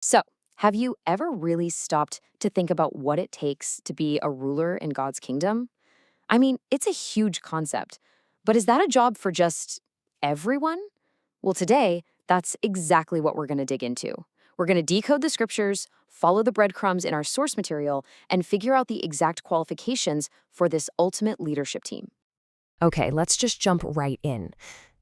So, have you ever really stopped to think about what it takes to be a ruler in God's kingdom? I mean, it's a huge concept, but is that a job for just everyone? Well, today, that's exactly what we're going to dig into. We're going to decode the scriptures, follow the breadcrumbs in our source material, and figure out the exact qualifications for this ultimate leadership team. Okay, let's just jump right in.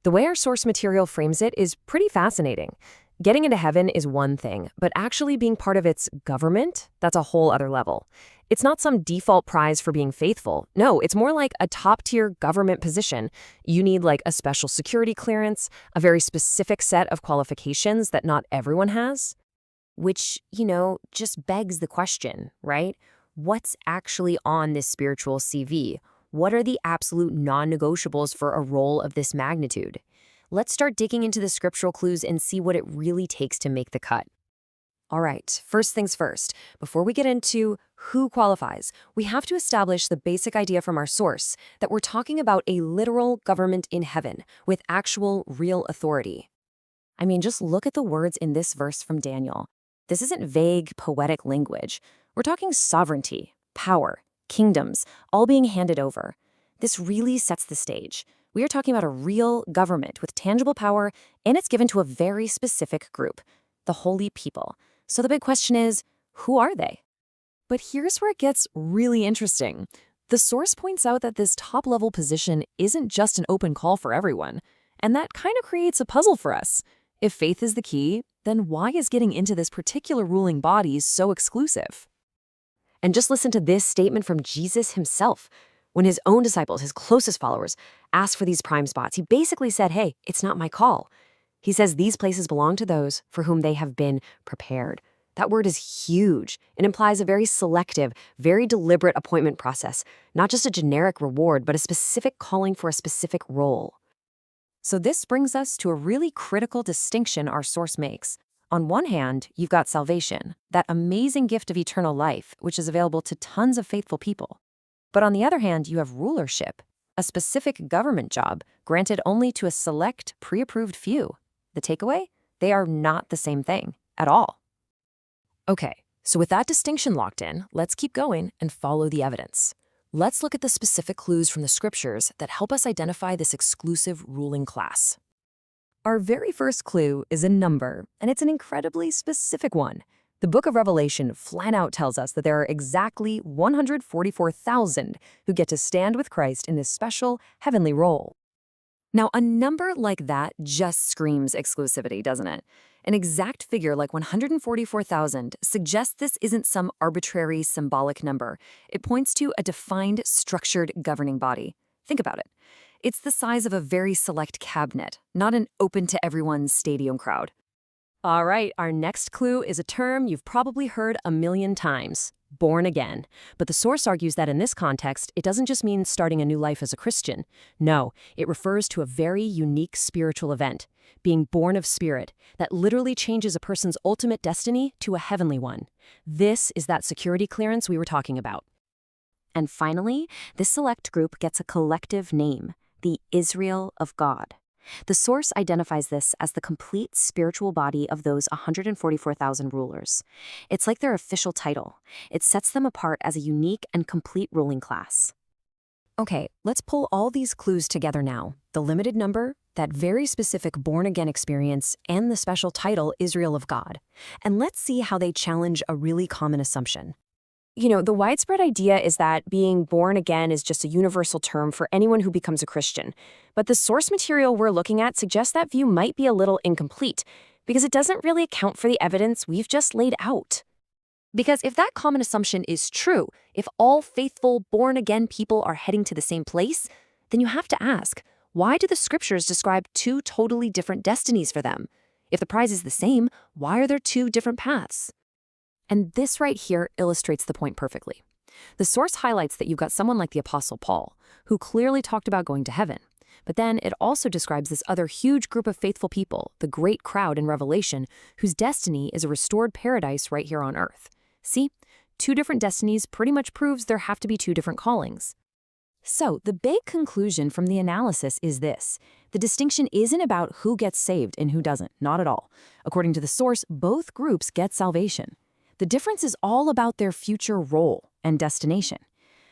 The way our source material frames it is pretty fascinating. Getting into heaven is one thing, but actually being part of its government, that's a whole other level. It's not some default prize for being faithful. No, it's more like a top-tier government position. You need like a special security clearance, a very specific set of qualifications that not everyone has. Which, just begs the question, right? What's actually on this spiritual CV? What are the absolute non-negotiables for a role of this magnitude? Let's start digging into the scriptural clues and see what it really takes to make the cut. All right, first things first. Before we get into who qualifies, we have to establish the basic idea from our source that we're talking about a literal government in heaven with actual, real authority. I mean, just look at the words in this verse from Daniel. This isn't vague, poetic language. We're talking sovereignty, power, kingdoms, all being handed over. This really sets the stage. We are talking about a real government with tangible power, and it's given to a very specific group, the holy people. So the big question is, who are they? But here's where it gets really interesting. The source points out that this top-level position isn't just an open call for everyone, and that kind of creates a puzzle for us. If faith is the key, then why is getting into this particular ruling body so exclusive? And just listen to this statement from Jesus himself. When his own disciples, his closest followers, asked for these prime spots, he basically said, hey, it's not my call. He says these places belong to those for whom they have been prepared. That word is huge. It implies a very selective, very deliberate appointment process, not just a generic reward, but a specific calling for a specific role. So this brings us to a really critical distinction our source makes. On one hand, you've got salvation, that amazing gift of eternal life, which is available to tons of faithful people. But on the other hand, you have rulership, a specific government job granted only to a select, pre-approved few. The takeaway? They are not the same thing at all. Okay, so with that distinction locked in, let's keep going and follow the evidence. Let's look at the specific clues from the scriptures that help us identify this exclusive ruling class. Our very first clue is a number, and it's an incredibly specific one. The book of Revelation flat out tells us that there are exactly 144,000 who get to stand with Christ in this special heavenly role. Now, a number like that just screams exclusivity, doesn't it? An exact figure like 144,000 suggests this isn't some arbitrary symbolic number. It points to a defined, structured governing body. Think about it. It's the size of a very select cabinet, not an open-to-everyone stadium crowd. All right, our next clue is a term you've probably heard a million times. Born again. But the source argues that in this context, it doesn't just mean starting a new life as a Christian. No, it refers to a very unique spiritual event, being born of spirit, that literally changes a person's ultimate destiny to a heavenly one. This is that security clearance we were talking about. And finally, this select group gets a collective name, the Israel of God. The source identifies this as the complete spiritual body of those 144,000 rulers. It's like their official title. It sets them apart as a unique and complete ruling class. Okay, let's pull all these clues together now. The limited number, that very specific born-again experience, and the special title, Israel of God. And let's see how they challenge a really common assumption. The widespread idea is that being born again is just a universal term for anyone who becomes a Christian. But the source material we're looking at suggests that view might be a little incomplete, because it doesn't really account for the evidence we've just laid out. Because if that common assumption is true, if all faithful, born-again people are heading to the same place, then you have to ask, why do the scriptures describe two totally different destinies for them? If the prize is the same, why are there two different paths? And this right here illustrates the point perfectly. The source highlights that you've got someone like the Apostle Paul, who clearly talked about going to heaven. But then it also describes this other huge group of faithful people, the great crowd in Revelation, whose destiny is a restored paradise right here on earth. See, two different destinies pretty much proves there have to be two different callings. So, the big conclusion from the analysis is this. The distinction isn't about who gets saved and who doesn't, not at all. According to the source, both groups get salvation. The difference is all about their future role and destination.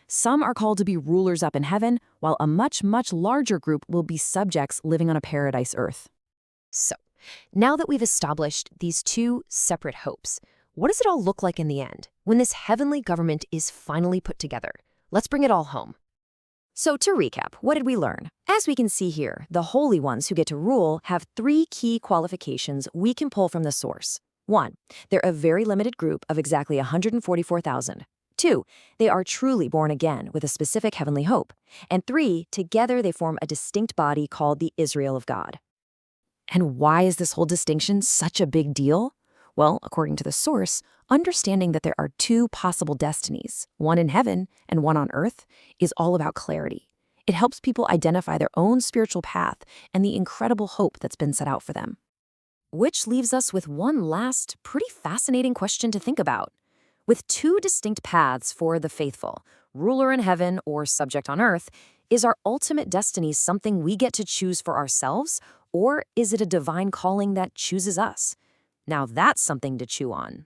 Some are called to be rulers up in heaven, while a much, much larger group will be subjects living on a paradise earth. So, now that we've established these two separate hopes, what does it all look like in the end, when this heavenly government is finally put together? Let's bring it all home. So to recap, what did we learn? As we can see here, the holy ones who get to rule have three key qualifications we can pull from the source. 1. They're a very limited group of exactly 144,000. 2. They are truly born again with a specific heavenly hope. And 3. Together they form a distinct body called the Israel of God. And why is this whole distinction such a big deal? Well, according to the source, understanding that there are two possible destinies, one in heaven and one on earth, is all about clarity. It helps people identify their own spiritual path and the incredible hope that's been set out for them. Which leaves us with one last, pretty fascinating question to think about. With two distinct paths for the faithful, ruler in heaven or subject on earth, is our ultimate destiny something we get to choose for ourselves, or is it a divine calling that chooses us? Now that's something to chew on.